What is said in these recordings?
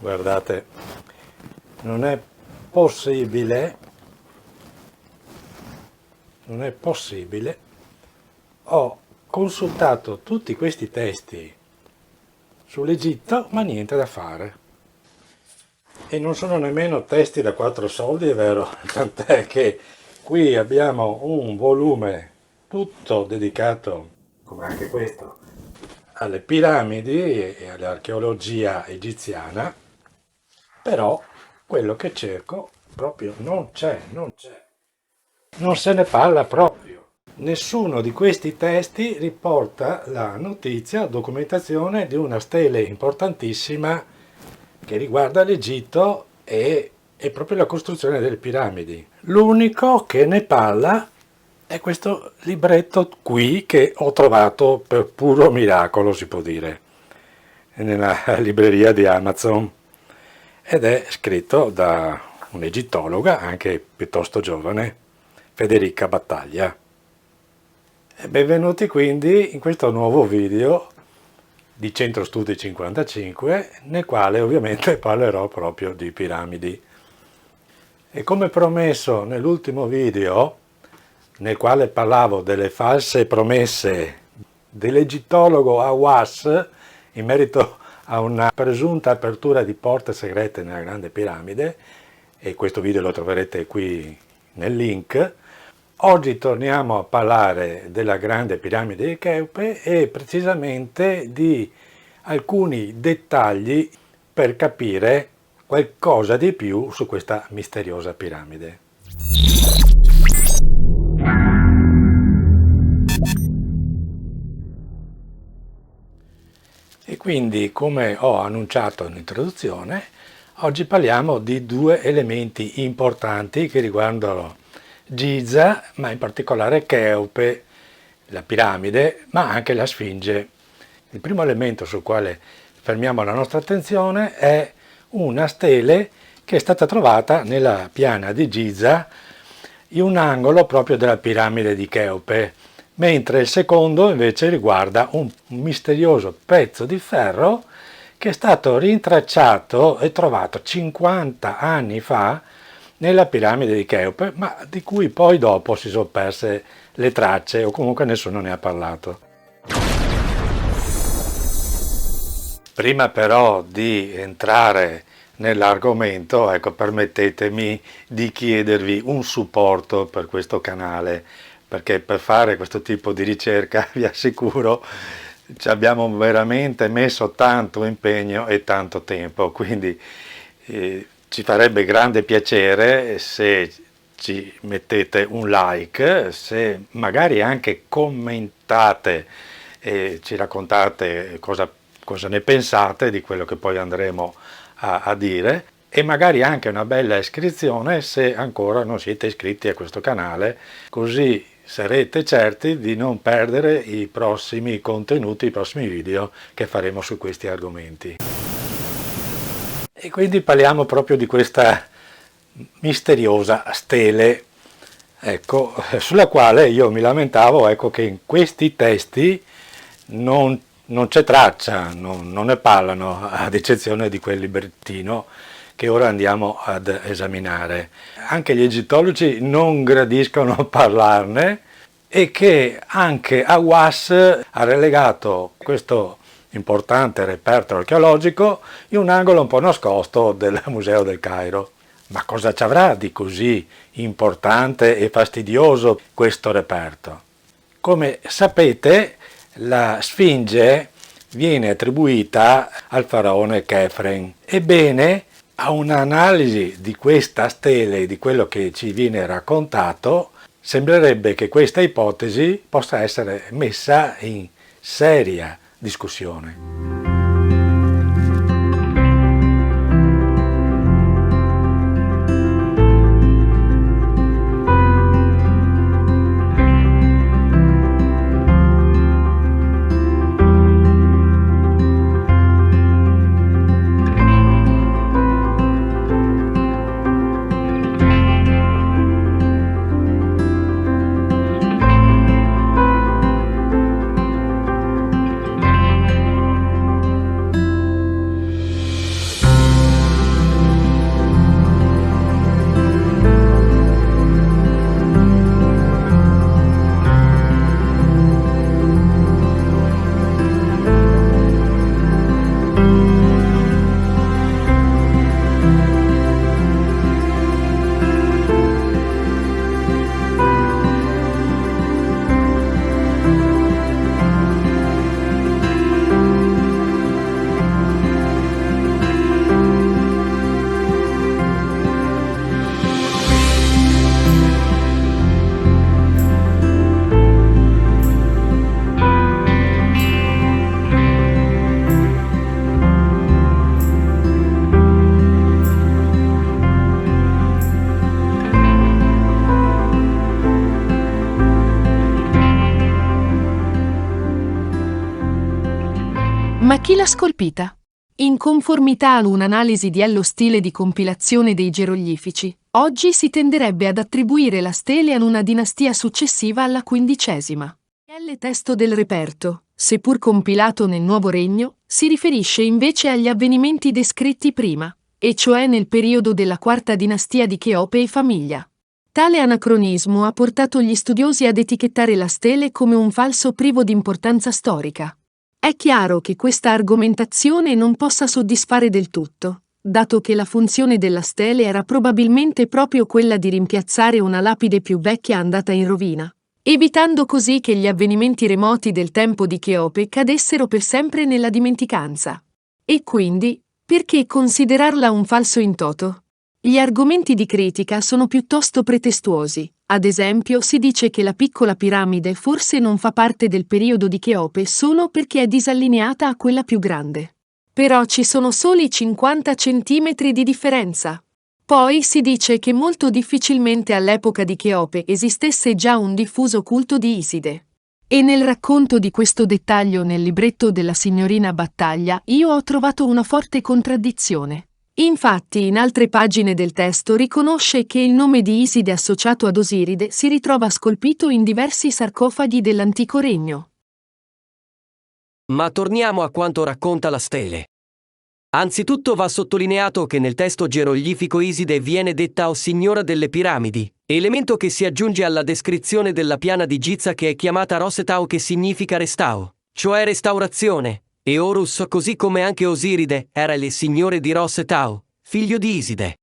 Guardate, non è possibile, ho consultato tutti questi testi sull'Egitto, ma niente da fare. E non sono nemmeno testi da 4 soldi, è vero, tant'è che qui abbiamo un volume tutto dedicato, come anche questo, alle piramidi e all'archeologia egiziana, però quello che cerco proprio non c'è, non se ne parla proprio. Nessuno di questi testi riporta la notizia o documentazione di una stele importantissima che riguarda l'Egitto e proprio la costruzione delle piramidi. L'unico che ne parla è questo libretto qui che ho trovato per puro miracolo, si può dire, nella libreria di Amazon, ed è scritto da un'egittologa, anche piuttosto giovane, Federica Battaglia. E benvenuti quindi in questo nuovo video di Centro Studi 55, nel quale ovviamente parlerò proprio di piramidi. E come promesso nell'ultimo video, nel quale parlavo delle false promesse dell'egittologo Hawass in merito a una presunta apertura di porte segrete nella Grande Piramide, e questo video lo troverete qui nel link, oggi torniamo a parlare della Grande Piramide di Cheope e precisamente di alcuni dettagli per capire qualcosa di più su questa misteriosa piramide. E quindi, come ho annunciato in introduzione, oggi parliamo di due elementi importanti che riguardano Giza, ma in particolare Cheope, la piramide, ma anche la Sfinge. Il primo elemento sul quale fermiamo la nostra attenzione è una stele che è stata trovata nella piana di Giza in un angolo proprio della piramide di Cheope, mentre il secondo invece riguarda un misterioso pezzo di ferro che è stato rintracciato e trovato 50 anni fa nella piramide di Cheope, ma di cui poi dopo si sono perse le tracce o comunque nessuno ne ha parlato. Prima però di entrare nell'argomento, ecco, permettetemi di chiedervi un supporto per questo canale, perché per fare questo tipo di ricerca vi assicuro ci abbiamo veramente messo tanto impegno e tanto tempo, quindi ci farebbe grande piacere se ci mettete un like, se magari anche commentate e ci raccontate cosa ne pensate di quello che poi andremo a dire, e magari anche una bella iscrizione se ancora non siete iscritti a questo canale, così sarete certi di non perdere i prossimi contenuti, i prossimi video che faremo su questi argomenti. E quindi parliamo proprio di questa misteriosa stele, ecco, sulla quale io mi lamentavo, ecco, che in questi testi non c'è traccia, non ne parlano, ad eccezione di quel librettino che ora andiamo ad esaminare. Anche gli egittologi non gradiscono parlarne e che anche Hawass ha relegato questo importante reperto archeologico in un angolo un po' nascosto del Museo del Cairo. Ma cosa ci avrà di così importante e fastidioso questo reperto? Come sapete, la Sfinge viene attribuita al faraone Chefren. Ebbene, a un'analisi di questa stele e di quello che ci viene raccontato, sembrerebbe che questa ipotesi possa essere messa in seria discussione. Ma chi l'ha scolpita? In conformità ad un'analisi di allo stile di compilazione dei geroglifici, oggi si tenderebbe ad attribuire la stele ad una dinastia successiva alla XV. Il testo del reperto, seppur compilato nel Nuovo Regno, si riferisce invece agli avvenimenti descritti prima, e cioè nel periodo della quarta dinastia di Cheope e famiglia. Tale anacronismo ha portato gli studiosi ad etichettare la stele come un falso privo di importanza storica. È chiaro che questa argomentazione non possa soddisfare del tutto, dato che la funzione della stele era probabilmente proprio quella di rimpiazzare una lapide più vecchia andata in rovina, evitando così che gli avvenimenti remoti del tempo di Cheope cadessero per sempre nella dimenticanza. E quindi, perché considerarla un falso in toto? Gli argomenti di critica sono piuttosto pretestuosi. Ad esempio, si dice che la piccola piramide forse non fa parte del periodo di Cheope solo perché è disallineata a quella più grande. Però ci sono soli 50 centimetri di differenza. Poi si dice che molto difficilmente all'epoca di Cheope esistesse già un diffuso culto di Iside. E nel racconto di questo dettaglio nel libretto della signorina Battaglia io ho trovato una forte contraddizione. Infatti, in altre pagine del testo riconosce che il nome di Iside associato ad Osiride si ritrova scolpito in diversi sarcofagi dell'antico regno. Ma torniamo a quanto racconta la stele. Anzitutto va sottolineato che nel testo geroglifico Iside viene detta o signora delle piramidi, elemento che si aggiunge alla descrizione della piana di Giza che è chiamata Rosetau che significa restao, cioè restaurazione, e Horus così come anche Osiride era il signore di Rosetau, figlio di Iside.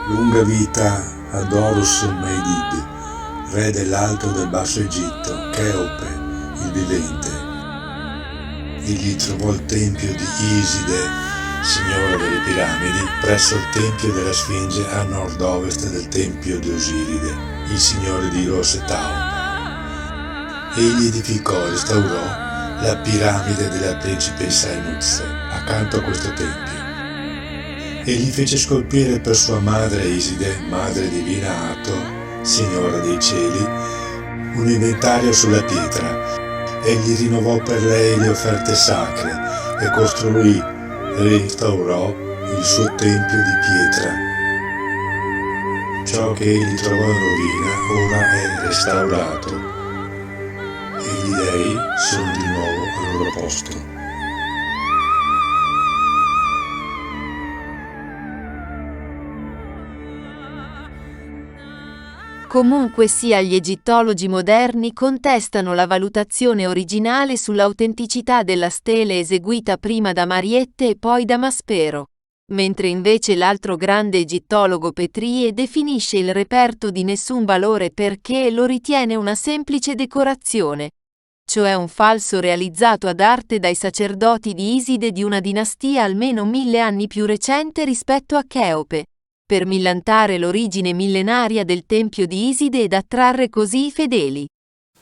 Lunga vita ad Horus Meidid, re dell'Alto e del Basso Egitto, Cheope, il vivente. Egli trovò il tempio di Iside, signora delle piramidi, presso il tempio della Sfinge a nord-ovest del tempio di Osiride, il signore di Rosetau. Egli edificò e restaurò la piramide della principessa Enutse, accanto a questo tempio. Egli fece scolpire per sua madre Iside, madre di Vinato, signora dei cieli, un inventario sulla pietra. Egli rinnovò per lei le offerte sacre e costruì e restaurò il suo tempio di pietra. Ciò che egli trovò in rovina ora è restaurato e gli dei sono di nuovo al loro posto. Comunque sia, gli egittologi moderni contestano la valutazione originale sull'autenticità della stele eseguita prima da Mariette e poi da Maspero, mentre invece l'altro grande egittologo Petrie definisce il reperto di nessun valore perché lo ritiene una semplice decorazione, cioè un falso realizzato ad arte dai sacerdoti di Iside di una dinastia almeno 1000 anni più recente rispetto a Cheope, per millantare l'origine millenaria del tempio di Iside ed attrarre così i fedeli.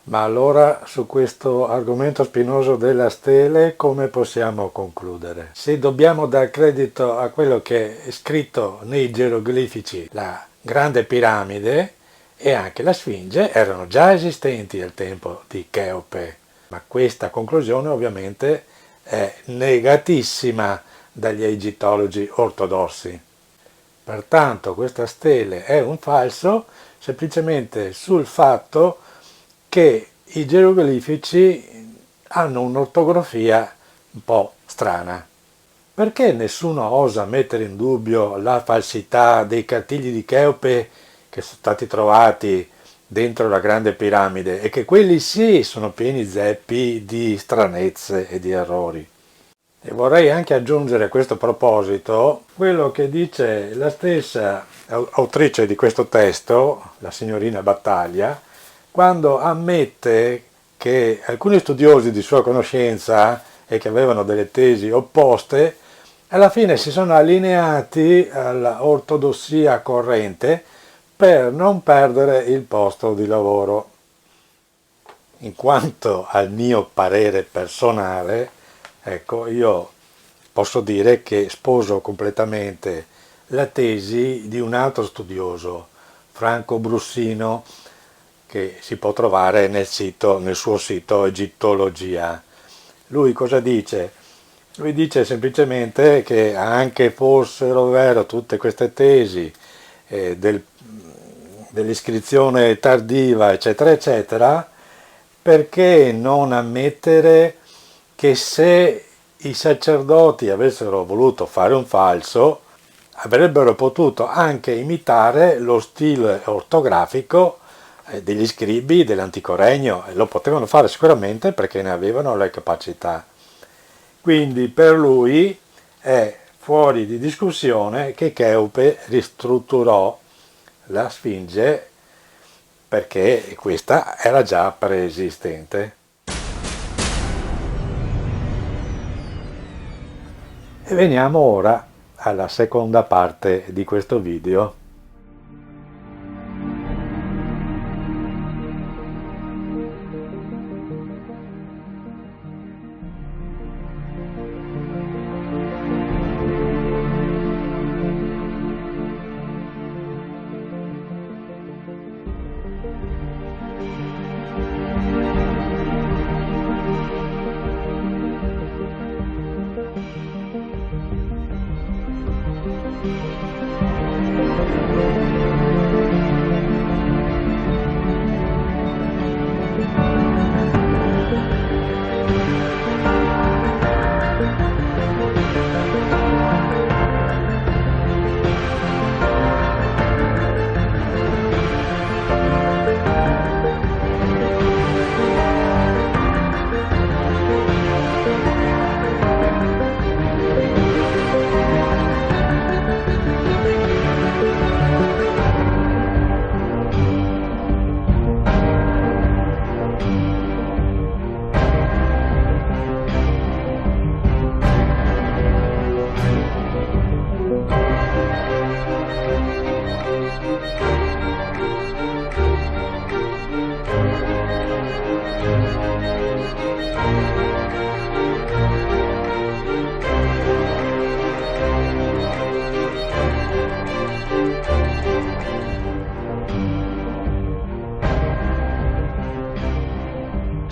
Ma allora su questo argomento spinoso della stele come possiamo concludere? Se dobbiamo dar credito a quello che è scritto nei geroglifici, la grande piramide e anche la Sfinge erano già esistenti al tempo di Cheope, ma questa conclusione ovviamente è negatissima dagli egittologi ortodossi. Pertanto questa stele è un falso semplicemente sul fatto che i geroglifici hanno un'ortografia un po' strana. Perché nessuno osa mettere in dubbio la falsità dei cartigli di Cheope che sono stati trovati dentro la grande piramide e che quelli sì sono pieni zeppi di stranezze e di errori? E vorrei anche aggiungere a questo proposito quello che dice la stessa autrice di questo testo, la signorina Battaglia, quando ammette che alcuni studiosi di sua conoscenza e che avevano delle tesi opposte, alla fine si sono allineati alla ortodossia corrente per non perdere il posto di lavoro. In quanto al mio parere personale, ecco, io posso dire che sposo completamente la tesi di un altro studioso, Franco Brussino, che si può trovare nel suo sito Egittologia. Lui cosa dice? Lui dice semplicemente che anche fossero vere tutte queste tesi dell'iscrizione tardiva, eccetera, eccetera, perché non ammettere che se i sacerdoti avessero voluto fare un falso, avrebbero potuto anche imitare lo stile ortografico degli scribi dell'antico regno, e lo potevano fare sicuramente perché ne avevano le capacità. Quindi per lui è fuori di discussione che Cheope ristrutturò la Sfinge perché questa era già preesistente. E veniamo ora alla seconda parte di questo video.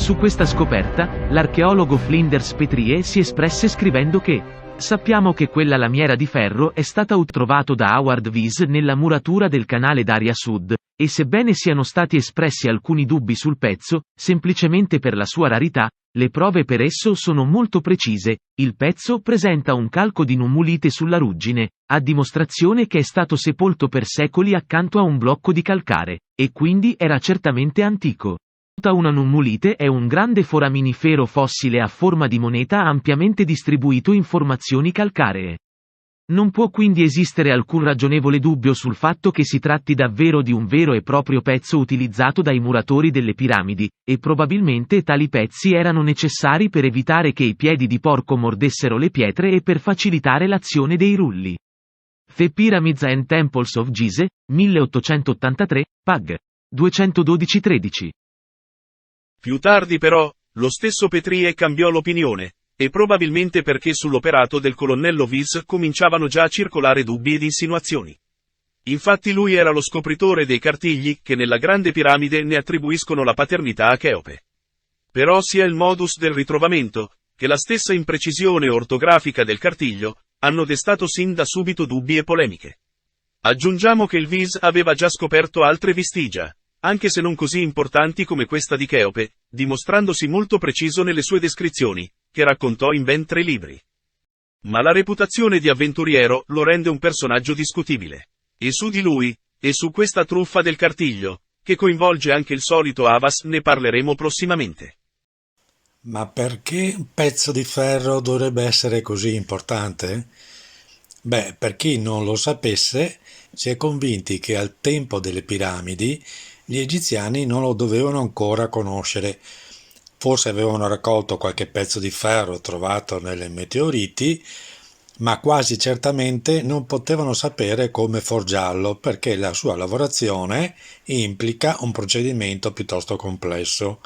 Su questa scoperta, l'archeologo Flinders Petrie si espresse scrivendo che sappiamo che quella lamiera di ferro è stata trovato da Howard Wyss nella muratura del canale d'Aria Sud, e sebbene siano stati espressi alcuni dubbi sul pezzo, semplicemente per la sua rarità, le prove per esso sono molto precise. Il pezzo presenta un calco di nummulite sulla ruggine, a dimostrazione che è stato sepolto per secoli accanto a un blocco di calcare, e quindi era certamente antico. Una nummulite è un grande foraminifero fossile a forma di moneta ampiamente distribuito in formazioni calcaree. Non può quindi esistere alcun ragionevole dubbio sul fatto che si tratti davvero di un vero e proprio pezzo utilizzato dai muratori delle piramidi, e probabilmente tali pezzi erano necessari per evitare che i piedi di porco mordessero le pietre e per facilitare l'azione dei rulli. The Pyramids and Temples of Gizeh, 1883, pag. 212-13. Più tardi però, lo stesso Petrie cambiò l'opinione, e probabilmente perché sull'operato del colonnello Wyss cominciavano già a circolare dubbi ed insinuazioni. Infatti lui era lo scopritore dei cartigli che nella Grande Piramide ne attribuiscono la paternità a Cheope. Però sia il modus del ritrovamento, che la stessa imprecisione ortografica del cartiglio, hanno destato sin da subito dubbi e polemiche. Aggiungiamo che il Wyss aveva già scoperto altre vestigia, anche se non così importanti come questa di Cheope, dimostrandosi molto preciso nelle sue descrizioni, che raccontò in ben 3 libri. Ma la reputazione di avventuriero lo rende un personaggio discutibile. E su di lui, e su questa truffa del cartiglio, che coinvolge anche il solito Havas, ne parleremo prossimamente. Ma perché un pezzo di ferro dovrebbe essere così importante? Beh, per chi non lo sapesse, si è convinti che al tempo delle piramidi gli egiziani non lo dovevano ancora conoscere. Forse avevano raccolto qualche pezzo di ferro trovato nelle meteoriti, ma quasi certamente non potevano sapere come forgiarlo perché la sua lavorazione implica un procedimento piuttosto complesso.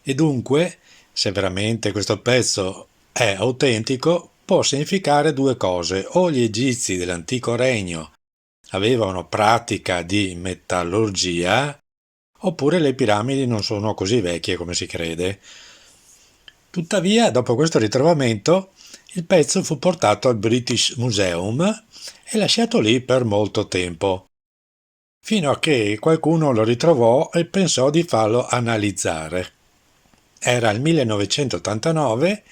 E dunque, se veramente questo pezzo è autentico, può significare due cose: o gli egizi dell'antico regno avevano pratica di metallurgia, oppure le piramidi non sono così vecchie come si crede. Tuttavia, dopo questo ritrovamento, il pezzo fu portato al British Museum e lasciato lì per molto tempo, fino a che qualcuno lo ritrovò e pensò di farlo analizzare. Era il 1989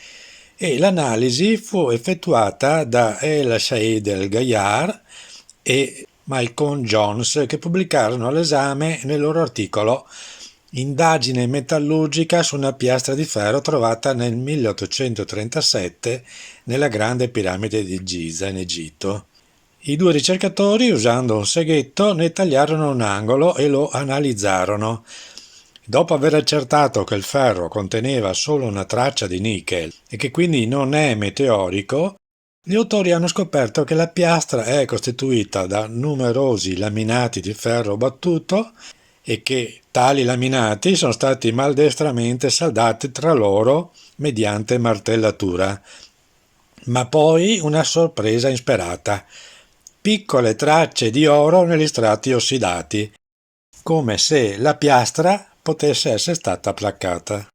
e l'analisi fu effettuata da El Said El Gayar e Malcolm Jones, che pubblicarono l'esame nel loro articolo Indagine metallurgica su una piastra di ferro trovata nel 1837 nella grande piramide di Giza in Egitto. I due ricercatori, usando un seghetto, ne tagliarono un angolo e lo analizzarono. Dopo aver accertato che il ferro conteneva solo una traccia di nichel e che quindi non è meteorico, gli autori hanno scoperto che la piastra è costituita da numerosi laminati di ferro battuto e che tali laminati sono stati maldestramente saldati tra loro mediante martellatura. Ma poi una sorpresa insperata: piccole tracce di oro negli strati ossidati, come se la piastra potesse essere stata placcata.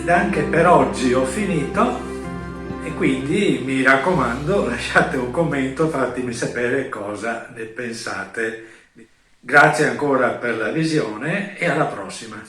Ed anche per oggi ho finito e quindi mi raccomando, lasciate un commento, fatemi sapere cosa ne pensate. Grazie ancora per la visione e alla prossima.